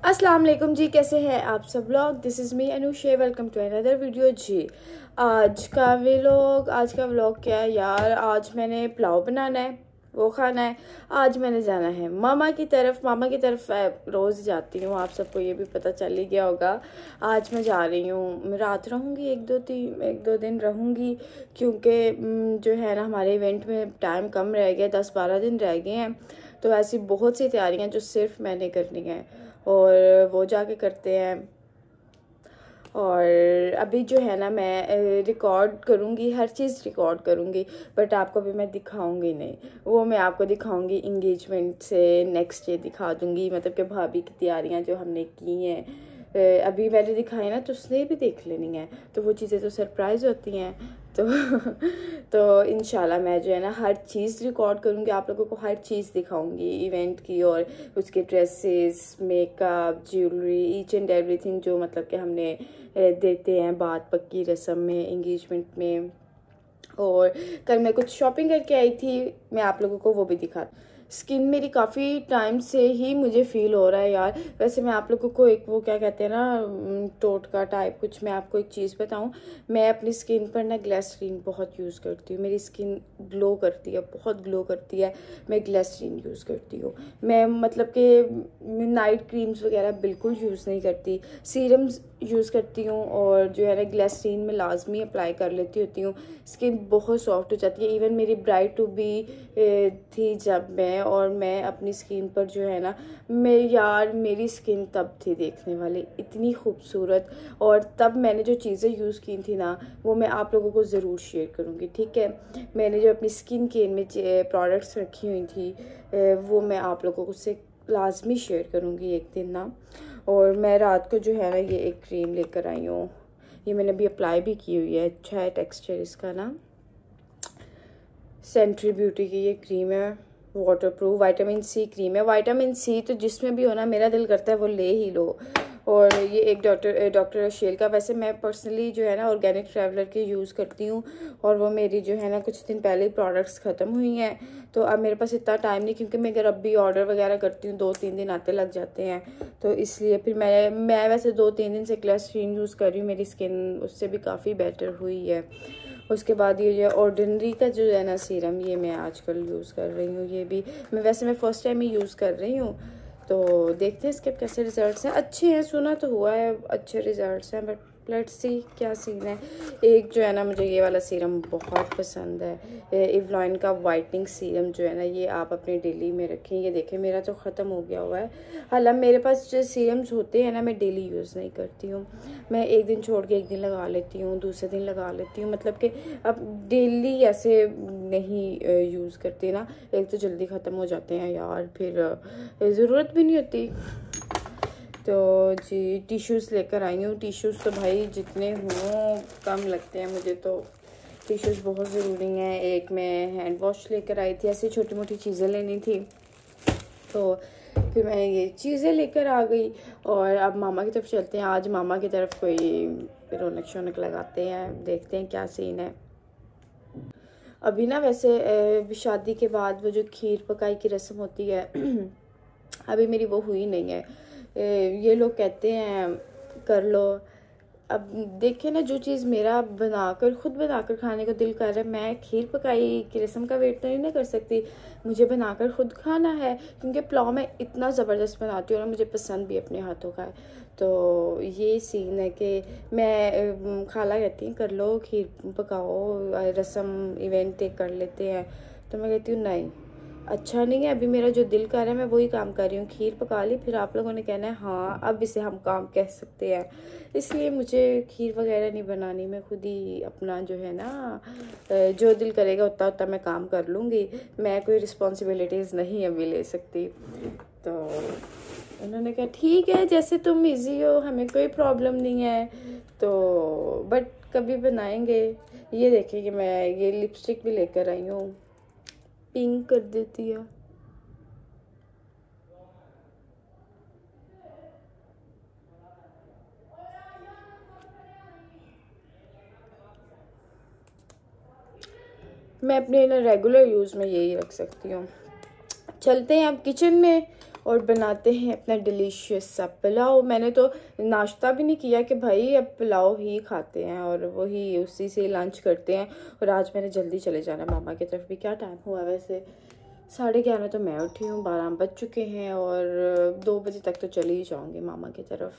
अस्सलाम वालेकुम जी, कैसे हैं आप सब लोग। This is me Anushe, welcome to another video जी। आज का व्लॉग क्या है यार। आज मैंने पुलाव बनाना है, वो खाना है। आज मैंने जाना है मामा की तरफ रोज़ जाती हूँ, आप सबको ये भी पता चल ही गया होगा। आज मैं जा रही हूँ, मैं रात रहूँगी, एक दो दिन रहूँगी, क्योंकि जो है ना हमारे इवेंट में टाइम कम रह गया, 10-12 दिन रह गए हैं। तो ऐसी बहुत सी तैयारियाँ जो सिर्फ मैंने करनी है और वो जाके करते हैं। और अभी जो है ना मैं रिकॉर्ड करूँगी, हर चीज़ रिकॉर्ड करूँगी, बट आपको भी मैं दिखाऊँगी नहीं। वो मैं आपको दिखाऊँगी इंगेजमेंट से नेक्स्ट डे दिखा दूँगी, मतलब कि भाभी की तैयारियाँ जो हमने की हैं। अभी मैंने दिखाई ना तो उसने भी देख लेनी है, तो वो चीज़ें तो सरप्राइज़ होती हैं। तो तो इंशाल्लाह मैं जो है ना हर चीज़ रिकॉर्ड करूँगी, आप लोगों को हर चीज़ दिखाऊंगी इवेंट की, और उसके dresses, makeup, jewellery, each and everything जो मतलब कि हमने देते हैं बात पक्की रस्म में, एंगेजमेंट में। और कल मैं कुछ शॉपिंग करके आई थी, मैं आप लोगों को वो भी दिखा। स्किन मेरी काफ़ी टाइम से ही मुझे फील हो रहा है यार। वैसे मैं आप लोगों को एक वो क्या कहते हैं ना, टोटका टाइप कुछ, मैं आपको एक चीज़ बताऊं। मैं अपनी स्किन पर ना ग्लिसरीन बहुत यूज़ करती हूँ, मेरी स्किन ग्लो करती है, बहुत ग्लो करती है। मैं ग्लिसरीन यूज़ करती हूँ। मैं मतलब कि नाइट क्रीम्स वगैरह बिल्कुल यूज़ नहीं करती, सीरम्स यूज़ करती हूँ, और जो है ना ग्लिसरीन में लाजमी अप्लाई कर लेती होती हूँ। स्किन बहुत सॉफ्ट हो जाती है। इवन मेरी ब्राइड टू बी थी जब मैं अपनी स्किन पर जो है ना, मेरी स्किन तब थी देखने वाली इतनी खूबसूरत। और तब मैंने जो चीज़ें यूज़ की थी ना, वो मैं आप लोगों को ज़रूर शेयर करूँगी, ठीक है। मैंने जो अपनी स्किन केयर में प्रोडक्ट्स रखी हुई थी, वो मैं आप लोगों को से लाजमी शेयर करूँगी एक दिन ना। और मैं रात को जो है ना ये एक क्रीम लेकर आई हूँ, ये मैंने अभी अप्लाई भी की हुई है, अच्छा है टेक्सचर इसका ना। सेंट्री ब्यूटी की ये क्रीम है, वाटरप्रूफ विटामिन सी क्रीम है। विटामिन सी तो जिसमें भी हो ना, मेरा दिल करता है वो ले ही लो। और ये एक डॉक्टर शेल का, वैसे मैं पर्सनली जो है ना ऑर्गेनिक ट्रैवलर की यूज़ करती हूँ, और वो मेरी जो है ना कुछ दिन पहले ही प्रोडक्ट्स ख़त्म हुई हैं। तो अब मेरे पास इतना टाइम नहीं, क्योंकि मैं अगर अब भी ऑर्डर वगैरह करती हूँ 2-3 दिन आते लग जाते हैं। तो इसलिए फिर मैं वैसे 2-3 दिन से ग्लिसरीन यूज़ कर रही हूँ, मेरी स्किन उससे भी काफ़ी बेटर हुई है। उसके बाद ये जो ऑर्डिनरी का जो है ना सीरम, ये मैं आजकल यूज़ कर रही हूँ। ये भी मैं फ़र्स्ट टाइम ही यूज़ कर रही हूँ, तो देखते हैं इसके कैसे रिजल्ट्स हैं। अच्छे हैं, सुना तो हुआ है अच्छे रिजल्ट्स हैं, बट लेट्स सी क्या सीन है। एक जो है ना मुझे ये वाला सीरम बहुत पसंद है, इवलॉइन का वाइटनिंग सीरम जो है ना, ये आप अपने डेली में रखें। ये देखें मेरा तो ख़त्म हो गया हुआ है। हालांकि मेरे पास जो सीरम्स होते हैं ना, मैं डेली यूज़ नहीं करती हूँ। मैं एक दिन छोड़ के एक दिन लगा लेती हूँ, दूसरे दिन लगा लेती हूँ, मतलब कि अब डेली ऐसे नहीं यूज़ करती ना। एक तो जल्दी ख़त्म हो जाते हैं यार, फिर ज़रूरत भी नहीं होती। तो जी टिश्यूज़ लेकर आई हूँ। टिश्यूज़ तो भाई जितने हों कम लगते हैं मुझे, तो टिश्यूज़ बहुत ज़रूरी हैं। एक मैं हैंड वॉश लेकर आई थी, ऐसी छोटी मोटी चीज़ें लेनी थी, तो फिर मैं ये चीज़ें लेकर आ गई। और अब मामा की तरफ चलते हैं। आज मामा की तरफ कोई रौनक शौनक लगाते हैं, देखते हैं क्या सीन है। अभी ना वैसे शादी के बाद वो जो खीर पकाई की रस्म होती है अभी मेरी वो हुई नहीं है। ये लोग कहते हैं कर लो। अब देखे ना, जो चीज़ मेरा खुद बनाकर खाने को दिल कर रहा है, मैं खीर पकाई की रस्म का वेट तो नहीं ना कर सकती, मुझे बनाकर खुद खाना है। क्योंकि पुलाव मैं इतना ज़बरदस्त बनाती हूँ ना, मुझे पसंद भी अपने हाथों का है। तो ये सीन है कि मैं खाला कहती हैं कर लो खीर पकाओ, रस्म इवेंट एक कर लेते हैं। तो मैं कहती हूँ नहीं, अच्छा नहीं है, अभी मेरा जो दिल कर रहा है मैं वही काम कर रही हूँ, खीर पका ली, फिर आप लोगों ने कहना है हाँ अब इसे हम काम कह सकते हैं। इसलिए मुझे खीर वगैरह नहीं बनानी, मैं खुद ही अपना जो है ना जो दिल करेगा उतना उतना मैं काम कर लूँगी। मैं कोई रिस्पॉन्सिबिलिटीज़ नहीं अभी ले सकती। तो उन्होंने कहा ठीक है जैसे तुम इजी हो, हमें कोई प्रॉब्लम नहीं है, तो बट कभी बनाएंगे। ये देखें कि मैं ये लिपस्टिक भी लेकर आई हूँ, पिंक कर देती है। मैं अपने ना रेगुलर यूज़ में यही रख सकती हूँ। चलते हैं अब किचन में और बनाते हैं अपना डिलीशियस सा पुलाव। मैंने तो नाश्ता भी नहीं किया कि भाई अब पुलाव ही खाते हैं और वही उसी से लंच करते हैं। और आज मैंने जल्दी चले जाना मामा की तरफ भी। क्या टाइम हुआ वैसे? 11:30 तो मैं उठी हूँ, 12 बज चुके हैं और 2 बजे तक तो चली ही जाऊँगी मामा की तरफ।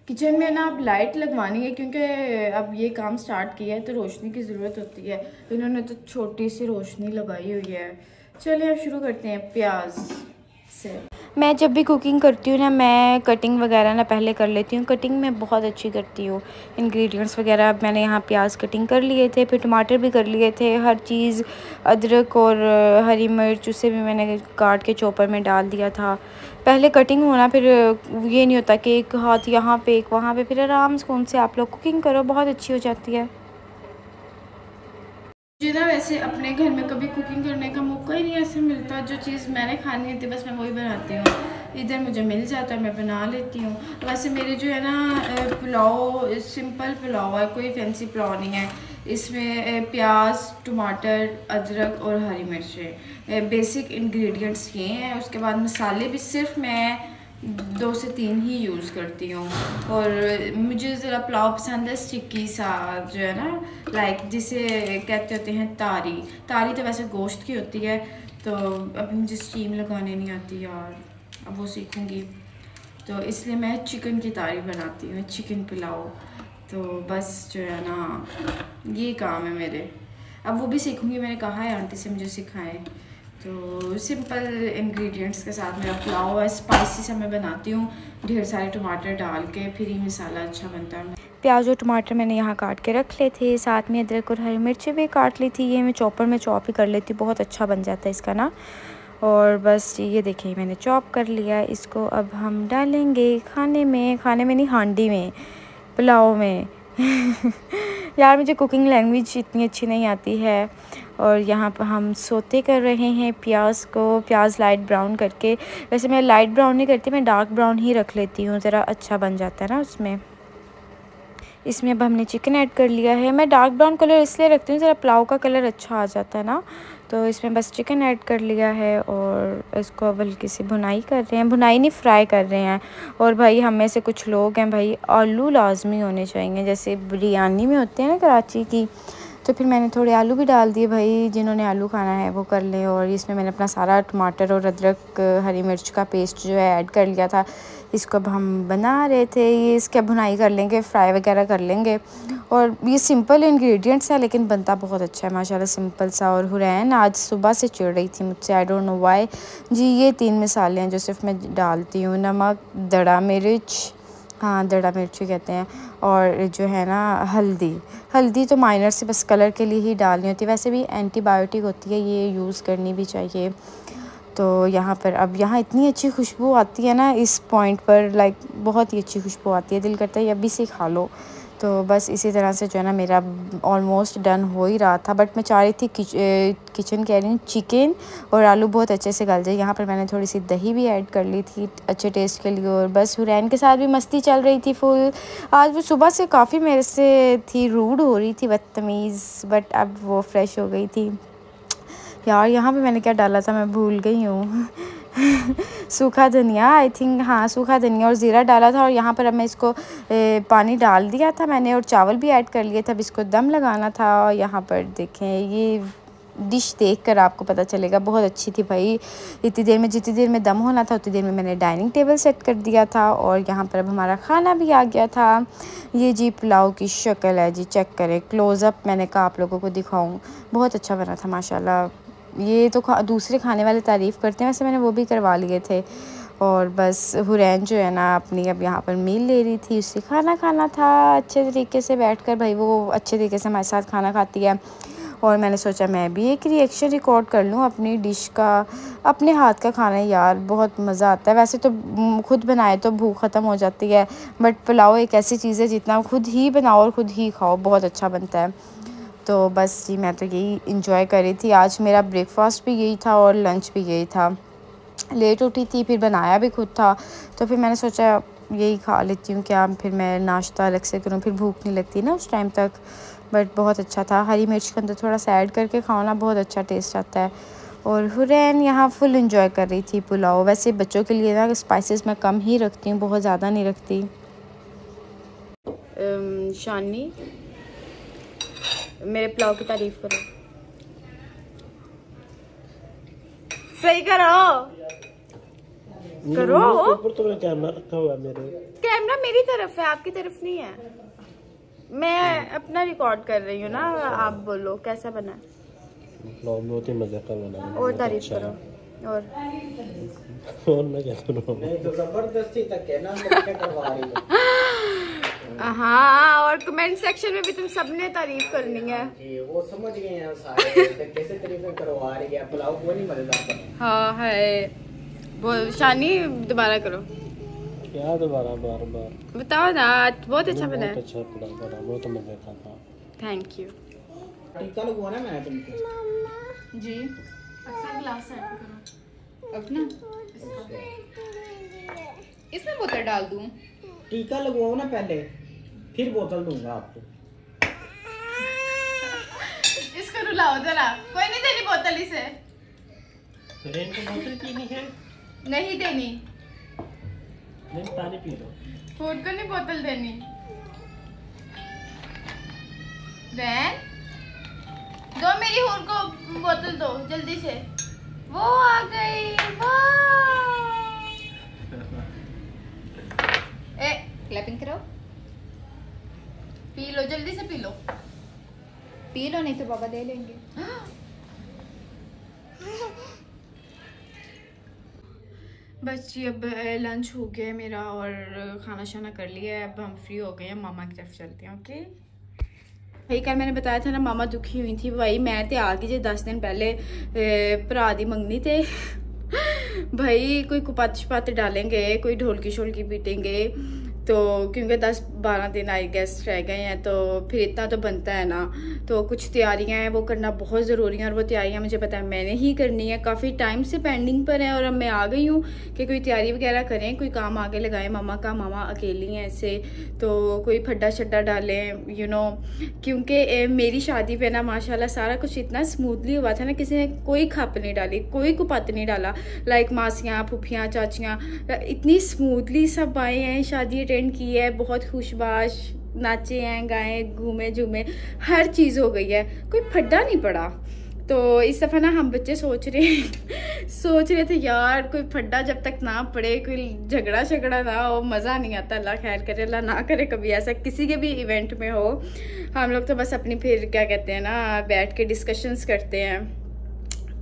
किचन में ना अब लाइट लगवानी है क्योंकि अब ये काम स्टार्ट किया है तो रोशनी की ज़रूरत होती है। इन्होंने तो छोटी सी रोशनी लगाई हुई है। चलिए अब शुरू करते हैं प्याज से। मैं जब भी कुकिंग करती हूँ ना, मैं कटिंग वगैरह ना पहले कर लेती हूँ। कटिंग मैं बहुत अच्छी करती हूँ। इंग्रेडिएंट्स वगैरह अब मैंने यहाँ प्याज कटिंग कर लिए थे, फिर टमाटर भी कर लिए थे, हर चीज़, अदरक और हरी मिर्च उसे भी मैंने काट के चॉपर में डाल दिया था। पहले कटिंग होना, फिर ये नहीं होता कि एक हाथ यहाँ पे एक वहाँ पे, फिर आराम से आप लोग कुकिंग करो, बहुत अच्छी हो जाती है। मुझे ना वैसे अपने घर में कभी कुकिंग करने का मौका ही नहीं ऐसे मिलता। जो चीज़ मैंने खानी होती है बस मैं वही बनाती हूँ। इधर मुझे मिल जाता है, मैं बना लेती हूँ। वैसे मेरे जो है ना पुलाव सिंपल पुलाव है, कोई फैंसी पुलाव नहीं है। इसमें प्याज, टमाटर, अदरक और हरी मिर्चें बेसिक इंग्रेडिएंट्स ये हैं। उसके बाद मसाले भी सिर्फ मैं 2 से 3 ही यूज़ करती हूँ। और मुझे ज़रा पुलाव पसंद है स्टिकी सा, जो है ना लाइक जिसे कहते होते हैं तारी। तारी तो वैसे गोश्त की होती है, तो अभी मुझे स्टीम लगाने नहीं आती यार, अब वो सीखूँगी। तो इसलिए मैं चिकन की तारी बनाती हूँ, चिकन पुलाव। तो बस जो है ना ये काम है मेरे। अब वो भी सीखूँगी, मैंने कहा है आंटी से मुझे सिखाएं। तो सिंपल इंग्रेडिएंट्स के साथ मेरा पुलाव है, स्पाइसी सा मैं बनाती हूँ, ढेर सारे टमाटर डाल के, फिर ही मसाला अच्छा बनता है। प्याज और टमाटर मैंने यहाँ काट के रख ले थे, साथ में अदरक और हरी मिर्ची भी काट ली थी। ये मैं चॉपर में चॉप ही कर लेती हूँ, बहुत अच्छा बन जाता है इसका ना। और बस ये देखिए मैंने चॉप कर लिया। इसको अब हम डालेंगे खाने में नहीं, हांडी में, पुलाव में। यार मुझे कुकिंग लैंग्वेज इतनी अच्छी नहीं आती है। और यहाँ पर हम सोते कर रहे हैं प्याज को, प्याज लाइट ब्राउन करके। वैसे मैं लाइट ब्राउन नहीं करती, मैं डार्क ब्राउन ही रख लेती हूँ, ज़रा अच्छा बन जाता है ना उसमें। इसमें अब हमने चिकन ऐड कर लिया है। मैं डार्क ब्राउन कलर इसलिए रखती हूँ, ज़रा पुलाव का कलर अच्छा आ जाता है ना। तो इसमें बस चिकन ऐड कर लिया है और इसको अब हल्की सी भुनाई कर रहे हैं, भुनाई नहीं फ्राई कर रहे हैं। और भाई हम में से कुछ लोग हैं भाई आलू लाजमी होने चाहिए, जैसे बिरयानी में होते हैं ना कराची की। तो फिर मैंने थोड़े आलू भी डाल दिए, भाई जिन्होंने आलू खाना है वो कर लें। और इसमें मैंने अपना सारा टमाटर और अदरक हरी मिर्च का पेस्ट जो है ऐड कर लिया था। इसको अब हम बना रहे थे, ये इसके भुनाई कर लेंगे, फ्राई वगैरह कर लेंगे। और ये सिंपल इंग्रेडिएंट्स है लेकिन बनता बहुत अच्छा है माशाल्लाह, सिंपल सा। और हुरैन आज सुबह से चिढ़ रही थी मुझसे, आई डोंट नो व्हाई। जी ये 3 मसाले हैं जो सिर्फ मैं डालती हूँ, नमक, दड़ा मिर्च, हाँ दड़ा मिर्ची कहते हैं, और जो है ना हल्दी तो माइनर से बस कलर के लिए ही डालनी होती है, वैसे भी एंटीबायोटिक होती है, ये यूज़ करनी भी चाहिए। तो यहाँ पर अब यहाँ इतनी अच्छी खुशबू आती है ना इस पॉइंट पर, लाइक बहुत ही अच्छी खुशबू आती है, दिल करता है अभी से खा लो। तो बस इसी तरह से जो है ना मेरा ऑलमोस्ट डन हो ही रहा था। बट मैं चाह रही थी किचन कह रही हूँ चिकन और आलू बहुत अच्छे से गल जाए। यहाँ पर मैंने थोड़ी सी दही भी ऐड कर ली थी अच्छे टेस्ट के लिए। और बस हुरैन के साथ भी मस्ती चल रही थी फुल। आज वो सुबह से काफ़ी मेरे से थी, रूड हो रही थी, बदतमीज़, बट अब वो फ्रेश हो गई थी। यार यहाँ पे मैंने क्या डाला था मैं भूल गई हूँ। सूखा धनिया, आई थिंक, हाँ सूखा धनिया और ज़ीरा डाला था। और यहाँ पर अब मैं इसको पानी डाल दिया था मैंने और चावल भी ऐड कर लिए थे, अब इसको दम लगाना था। और यहाँ पर देखें ये डिश देखकर आपको पता चलेगा बहुत अच्छी थी भाई। इतनी देर में, जितनी देर में दम होना था उतनी देर में मैंने डाइनिंग टेबल सेट कर दिया था। और यहाँ पर अब हमारा खाना भी आ गया था। ये जी पुलाव की शक्ल है जी, चेक करें, क्लोज़अप मैंने कहा आप लोगों को दिखाऊं, बहुत अच्छा बना था माशाल्लाह। ये तो दूसरे खाने वाले तारीफ़ करते हैं, वैसे मैंने वो भी करवा लिए थे। और बस हुरैन जो है ना अपनी अब यहाँ पर मील ले रही थी, उससे खाना खाना था अच्छे तरीके से बैठकर। भाई वो अच्छे तरीके से हमारे साथ खाना खाती है। और मैंने सोचा मैं भी एक रिएक्शन रिकॉर्ड कर लूँ अपनी डिश का, अपने हाथ का खाना यार बहुत मज़ा आता है। वैसे तो खुद बनाए तो भूख ख़त्म हो जाती है, बट पुलाव एक ऐसी चीज़ है जितना खुद ही बनाओ और ख़ुद ही खाओ बहुत अच्छा बनता है। तो बस जी मैं तो यही इंजॉय कर रही थी। आज मेरा ब्रेकफास्ट भी यही था और लंच भी यही था। लेट उठी थी, फिर बनाया भी खुद था, तो फिर मैंने सोचा यही खा लेती हूँ, क्या फिर मैं नाश्ता अलग से करूँ, फिर भूख नहीं लगती ना उस टाइम तक। बट बहुत अच्छा था। हरी मिर्च के अंदर थोड़ा सा ऐड करके खाओ ना, बहुत अच्छा टेस्ट आता है। और हुरैन यहाँ फुल इंजॉय कर रही थी पुलाव। वैसे बच्चों के लिए ना स्पाइसेस मैं कम ही रखती हूँ, बहुत ज़्यादा नहीं रखती। शानी मेरे पुलाव की तारीफ करो, सही करो करो। ऊपर तो कैमरा रखा हुआ है, कैमरा मेरी तरफ है, आपकी तरफ नहीं है। मैं अपना रिकॉर्ड कर रही हूँ ना, आप बोलो कैसा बना। बहुत ही मजे का बना। और तारीफ करो। और मैं क्या करूँ, तो जबरदस्ती तक है ना, क्या करवा रही हो। हाँ, और कमेंट सेक्शन में भी तुम सबने तारीफ करनी है। वो समझ गए हैं सारे कैसे तारीफें करवा रही है। पुलाव को नहीं मजेदार बना। हाँ है वो। शानी दोबारा करो। क्या दोबारा बार बताओ ना, बहुत अच्छा बना है। बहुत अच्छा पुलाव बना, बहुत मजे का था। Thank you. टीका लगवाना मैंने तुमको जी। अच्छा ग्लास सेट करो अपना। इसमें बोतल डाल दूं? टीका लगवाओ ना पहले, फिर बोतल दूंगा आपको। इसको रुलाओ जरा, कोई नहीं देनी बोतल इसे। रेन को बोतल पीनी है? नहीं देनी। नहीं, पानी पी लो। खुद को नहीं बोतल देनी। रैन दो, मेरी होर को बोतल दो जल्दी से। वो आ गई। ए क्लैपिंग करो। पी लो जल्दी से, पी लो। पी लो नहीं तो बाबा दे लेंगे। बस जी अब लंच हो गया मेरा और खाना शाना कर लिया है। अब हम फ्री हो गए हैं, मामा की तरफ चलते हैं। ओके भाई, कल मैंने बताया था ना मामा दुखी हुई थी। भाई मैं तो आ गई जी 10 दिन पहले भरा दी मंगनी थे। भाई कोई कुपत शपत डालेंगे, कोई ढोलकी शोलकी पीटेंगे, तो क्योंकि 10-12 दिन आई गेस्ट रह गए हैं, तो फिर इतना तो बनता है ना। तो कुछ तैयारियां हैं वो करना बहुत ज़रूरी है, और वो तैयारियां मुझे पता है मैंने ही करनी है। काफ़ी टाइम से पेंडिंग पर है और अब मैं आ गई हूँ कि कोई तैयारी वगैरह करें, कोई काम आगे लगाएं मामा का। मामा अकेली हैं ऐसे, तो कोई फड्डा शड्डा डालें यू नो। क्योंकि मेरी शादी पे ना माशाल्लाह सारा कुछ इतना स्मूथली हुआ था ना, किसी ने कोई खप नहीं डाली, कोई कुपत नहीं डाला। लाइक मासियाँ, फुफियाँ, चाचियाँ इतनी स्मूथली सब आए हैं, शादी अटेंड की है, बहुत खुशबाश, नाचे हैं, गाए, घूमे झूमे, हर चीज़ हो गई है, कोई फड्डा नहीं पड़ा। तो इस दफ़ा ना हम बच्चे सोच रहे थे यार कोई फड्डा जब तक ना पड़े, कोई झगड़ा शगड़ा ना हो, मज़ा नहीं आता। अल्लाह खैर करे, अल्लाह ना करे कभी ऐसा किसी के भी इवेंट में हो। हम लोग तो बस अपनी फिर क्या कहते हैं ना, बैठ के डिस्कशंस करते हैं।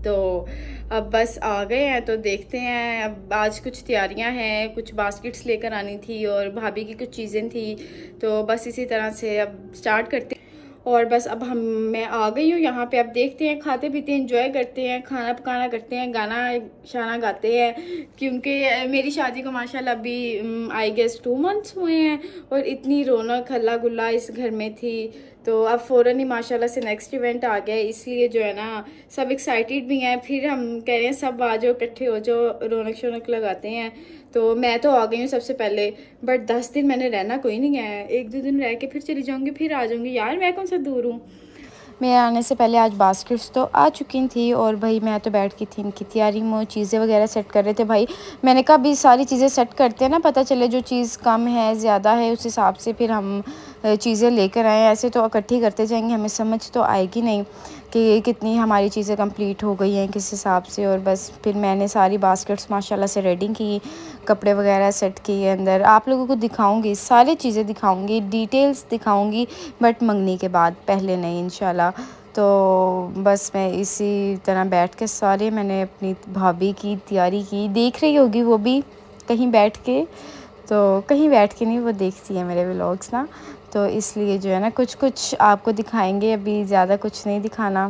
तो अब बस आ गए हैं, तो देखते हैं। अब आज कुछ तैयारियां हैं, कुछ बास्केट्स लेकर आनी थी और भाभी की कुछ चीज़ें थी, तो बस इसी तरह से अब स्टार्ट करते हैं। और बस अब मैं आ गई हूँ यहाँ पे। अब देखते हैं, खाते पीते हैं, एंजॉय करते हैं, खाना पकाना करते हैं, गाना शाना गाते हैं। क्योंकि मेरी शादी को माशाल्लाह अभी आई गेस 2 मंथ्स हुए हैं और इतनी रौनक हल्ला गुल्ला इस घर में थी। तो अब फ़ौरन ही माशाल्लाह से नेक्स्ट इवेंट आ गया, इसलिए जो है ना सब एक्साइटेड भी हैं। फिर हम कह रहे हैं सब आ जाओ, इकट्ठे हो जाओ, रौनक शौनक लगाते हैं। तो मैं तो आ गई हूँ सबसे पहले, बट 10 दिन मैंने रहना कोई नहीं है, 1-2 दिन रह के फिर चली जाऊँगी, फिर आ जाऊँगी। यार मैं कौन सा दूर हूँ। मेरे आने से पहले आज बास्केट्स तो आ चुकी थी और भाई मैं तो बैठ की थी इनकी तैयारी में, चीज़ें वगैरह सेट कर रहे थे। भाई मैंने कहा अभी सारी चीज़ें सेट करते हैं ना, पता चले जो चीज़ कम है ज़्यादा है उस हिसाब से फिर हम चीज़ें लेकर आएँ। ऐसे तो इकट्ठी करते जाएंगे, हमें समझ तो आएगी नहीं कि कितनी हमारी चीज़ें कंप्लीट हो गई हैं किस हिसाब से। और बस फिर मैंने सारी बास्केट्स माशाल्लाह से रेडी की, कपड़े वगैरह सेट किए अंदर। आप लोगों को दिखाऊंगी, सारी चीज़ें दिखाऊंगी, डिटेल्स दिखाऊंगी, बट मंगनी के बाद, पहले नहीं इंशाल्लाह। तो बस मैं इसी तरह बैठ के सारे मैंने अपनी भाभी की तैयारी की। देख रही होगी वो भी कहीं बैठ के, तो कहीं बैठ के नहीं, वो देखती है मेरे व्लॉग्स ना, तो इसलिए जो है ना कुछ आपको दिखाएंगे, अभी ज़्यादा कुछ नहीं दिखाना।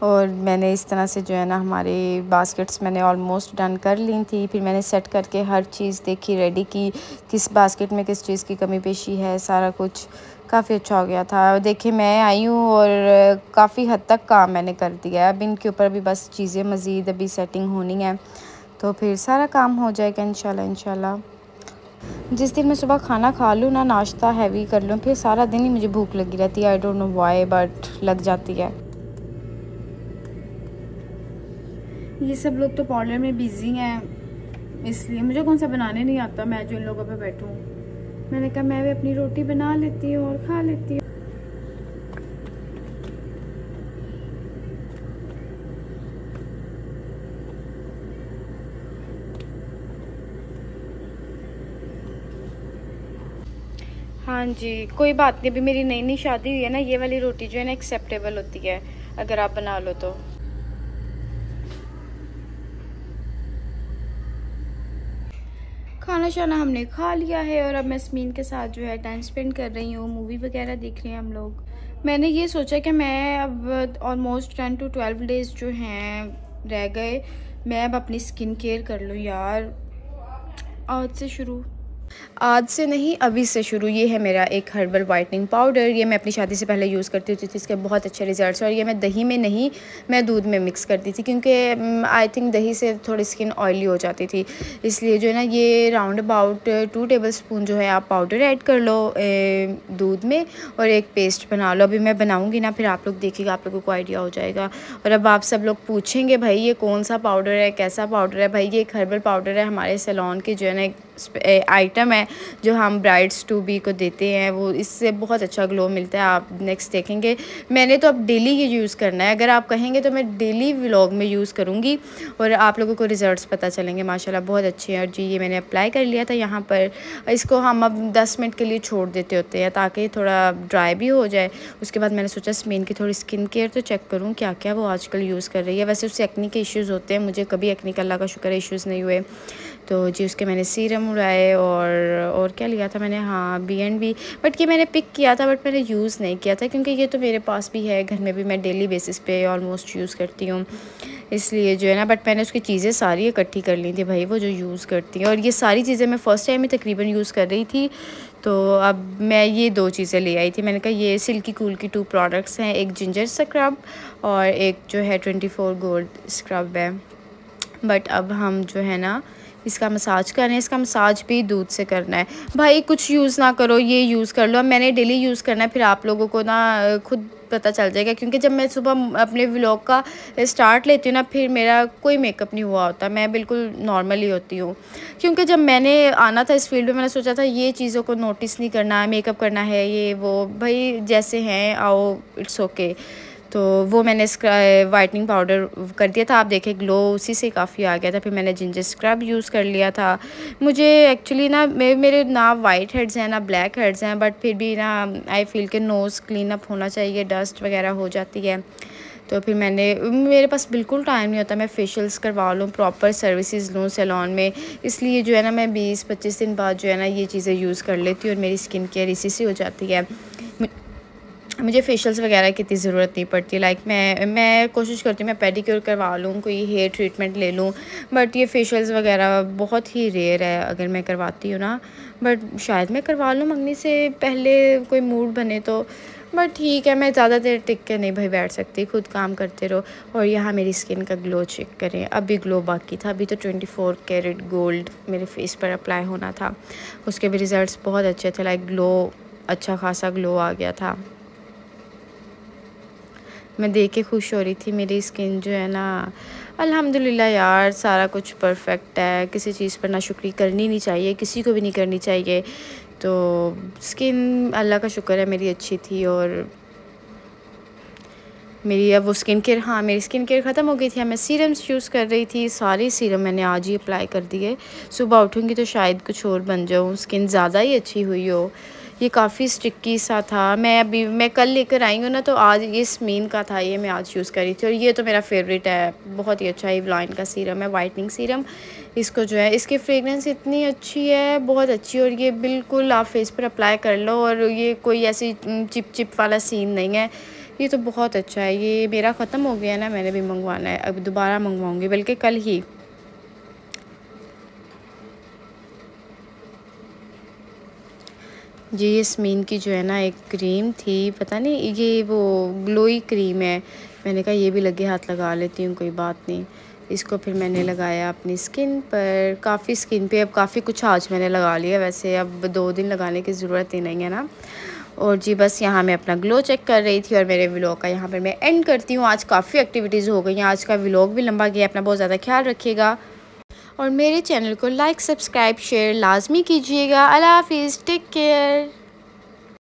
और मैंने इस तरह से जो है ना हमारे बास्केट्स मैंने ऑलमोस्ट डन कर ली थी। फिर मैंने सेट करके हर चीज़ देखी, रेडी की, किस बास्केट में किस चीज़ की कमी पेशी है, सारा कुछ काफ़ी अच्छा हो गया था। देखिए मैं आई हूँ और काफ़ी हद तक काम मैंने कर दिया है। अब इनके ऊपर भी बस चीज़ें मज़ीद अभी सेटिंग होनी है, तो फिर सारा काम हो जाएगा इंशाल्लाह। जिस दिन मैं सुबह खाना खा लूँ ना, नाश्ता हैवी कर लूँ, फिर सारा दिन ही मुझे भूख लगी रहती है। I don't know why, but लग जाती है। ये सब लोग तो पार्लर में बिजी हैं, इसलिए मुझे कौन सा बनाने नहीं आता, मैं जो इन लोगों पे बैठूं। मैंने कहा मैं भी अपनी रोटी बना लेती हूँ और खा लेती हूँ। हाँ जी, कोई बात नहीं, अभी मेरी नई नई शादी हुई है ना, ये वाली रोटी जो है ना एक्सेप्टेबल होती है अगर आप बना लो तो। खाना शाना हमने खा लिया है और अब मैं स्मीन के साथ जो है टाइम स्पेंड कर रही हूँ, मूवी वगैरह देख रहे हैं हम लोग। मैंने ये सोचा कि मैं अब ऑलमोस्ट 10 to 12 डेज़ जो हैं रह गए, मैं अब अपनी स्किन केयर कर लूँ यार। आज से नहीं, अभी से शुरू। ये है मेरा एक हर्बल वाइटनिंग पाउडर, ये मैं अपनी शादी से पहले यूज़ करती होती थी, इसके बहुत अच्छे रिजल्ट्स। और ये मैं दही में नहीं, मैं दूध में मिक्स करती थी, क्योंकि आई थिंक दही से थोड़ी स्किन ऑयली हो जाती थी, इसलिए जो है ना ये राउंड अबाउट 2 टेबलस्पून जो है आप पाउडर ऐड कर लो दूध में और एक पेस्ट बना लो। अभी मैं बनाऊँगी ना, फिर आप लोग देखिएगा, आप लोगों को आइडिया हो जाएगा। और अब आप सब लोग पूछेंगे भाई ये कौन सा पाउडर है, कैसा पाउडर है? भाई ये एक हर्बल पाउडर है, हमारे सैलून की जो है ना आइटम है जो हम ब्राइड्स टू बी को देते हैं, वो इससे बहुत अच्छा ग्लो मिलता है, आप नेक्स्ट देखेंगे। मैंने तो अब डेली ये यूज़ करना है, अगर आप कहेंगे तो मैं डेली व्लॉग में यूज़ करूँगी और आप लोगों को रिजल्ट्स पता चलेंगे माशाल्लाह बहुत अच्छे हैं। और जी ये मैंने अप्लाई कर लिया था यहाँ पर, इसको हम अब 10 मिनट के लिए छोड़ देते होते हैं ताकि थोड़ा ड्राई भी हो जाए। उसके बाद मैंने सोचा स्मीन की थोड़ी स्किन केयर तो चेक करूँ क्या क्या वो आजकल यूज़ कर रही है। वैसे उससे एक्ने के इश्यूज़ होते हैं, मुझे कभी एक्ने का अल्लाह का शुक्र है इश्यूज़ नहीं हुए। तो जी उसके मैंने सीरम उड़ाए और क्या लिया था मैंने, हाँ BNB, बट ये मैंने पिक किया था बट मैंने यूज़ नहीं किया था, क्योंकि ये तो मेरे पास भी है घर में भी, मैं डेली बेसिस पे ऑलमोस्ट यूज़ करती हूँ, इसलिए जो है ना। बट मैंने उसकी चीज़ें सारी इकट्ठी कर ली थी भाई, वो जो यूज़ करती हैं। और ये सारी चीज़ें मैं फ़र्स्ट टाइम ही तकरीबन यूज़ कर रही थी, तो अब मैं ये 2 चीज़ें ले आई थी। मैंने कहा ये सिल्की कूल की 2 प्रोडक्ट्स हैं, एक जिंजर स्क्रब और एक जो है 24 गोल्ड स्क्रब है। बट अब हम जो है ना इसका मसाज कर रहे हैं, इसका मसाज भी दूध से करना है। भाई कुछ यूज़ ना करो, ये यूज़ कर लो। अब मैंने डेली यूज़ करना है, फिर आप लोगों को ना खुद पता चल जाएगा, क्योंकि जब मैं सुबह अपने व्लॉग का स्टार्ट लेती हूँ ना, फिर मेरा कोई मेकअप नहीं हुआ होता, मैं बिल्कुल नॉर्मल ही होती हूँ। क्योंकि जब मैंने आना था इस फील्ड में, मैंने सोचा था ये चीज़ों को नोटिस नहीं करना, मेकअप करना है ये वो, भाई जैसे हैं आओ, इट्स ओके। तो वो मैंने वाइटनिंग पाउडर कर दिया था, आप देखें ग्लो उसी से काफ़ी आ गया था। फिर मैंने जिंजर स्क्रब यूज़ कर लिया था। मुझे एक्चुअली ना मेरे ना वाइट हेड्स हैं ना ब्लैक हेड्स हैं, बट फिर भी ना आई फील के नोज़ क्लीन अप होना चाहिए, डस्ट वगैरह हो जाती है। तो फिर मेरे पास बिल्कुल टाइम नहीं होता मैं फेशियल्स करवा लूँ, प्रॉपर सर्विसेज लूँ सैलून में, इसलिए जो है ना मैं 20-25 दिन बाद जो है ना ये चीज़ें यूज़ कर लेती हूँ और मेरी स्किन केयर इसी से हो जाती है। मुझे फेशियल्स वगैरह की इतनी ज़रूरत नहीं पड़ती। लाइक मैं कोशिश करती हूँ मैं पेडिक्योर करवा लूँ, कोई हेयर ट्रीटमेंट ले लूँ, बट ये फेशियल्स वगैरह बहुत ही रेयर है अगर मैं करवाती हूँ ना। बट शायद मैं करवा लूँ मंगनी से पहले, कोई मूड बने तो। बट ठीक है, मैं ज़्यादा देर टिक के नहीं भाई बैठ सकती, खुद काम करते रहो। और यहाँ मेरी स्किन का ग्लो चेक करें, अभी ग्लो बाकी था, अभी तो 24 कैरेट गोल्ड मेरे फेस पर अप्लाई होना था, उसके भी रिज़ल्ट्स बहुत अच्छे थे। लाइक ग्लो, अच्छा खासा ग्लो आ गया था, मैं देख के खुश हो रही थी। मेरी स्किन जो है ना अल्हम्दुलिल्लाह यार सारा कुछ परफेक्ट है, किसी चीज़ पर नाशुक्री करनी नहीं चाहिए, किसी को भी नहीं करनी चाहिए। तो स्किन अल्लाह का शुक्र है मेरी अच्छी थी। और मेरी अब वो स्किन केयर, हाँ मेरी स्किन केयर ख़त्म हो गई थी, मैं सीरम्स यूज़ कर रही थी, सारे सीरम मैंने आज ही अप्लाई कर दिए। सुबह उठूँगी तो शायद कुछ और बन जाऊँ, स्किन ज़्यादा ही अच्छी हुई हो। ये काफ़ी स्टिकी सा था, मैं कल लेकर आई हूँ ना, तो आज ये स्मीन का था, ये मैं आज यूज़ कर रही थी। और ये तो मेरा फेवरेट है, बहुत ही अच्छा इवलाइन का सीरम है, वाइटनिंग सीरम। इसको जो है इसकी फ्रेगरेंस इतनी अच्छी है, बहुत अच्छी। और ये बिल्कुल आप फेस पर अप्लाई कर लो और ये कोई ऐसी चिप वाला सीन नहीं है, ये तो बहुत अच्छा है। ये मेरा ख़त्म हो गया है ना, मैंने भी मंगवाना है, अब दोबारा मंगवाऊँगी बल्कि कल ही। जी ये स्मीन की जो है ना एक क्रीम थी, पता नहीं ये वो ग्लोई क्रीम है, मैंने कहा ये भी लगे हाथ लगा लेती हूँ, कोई बात नहीं। इसको फिर मैंने लगाया अपनी स्किन पर, काफ़ी स्किन पे अब काफ़ी कुछ आज मैंने लगा लिया, वैसे अब 2 दिन लगाने की ज़रूरत ही नहीं है ना। और जी बस यहाँ मैं अपना ग्लो चेक कर रही थी और मेरे व्लॉग का यहाँ पर मैं एंड करती हूँ। आज काफ़ी एक्टिविटीज़ हो गई हैं, आज का व्लॉग भी लंबा गया। अपना बहुत ज़्यादा ख्याल रखिएगा और मेरे चैनल को लाइक, सब्सक्राइब, शेयर लाजमी कीजिएगा। अल्लाह हाफिज़, टेक केयर।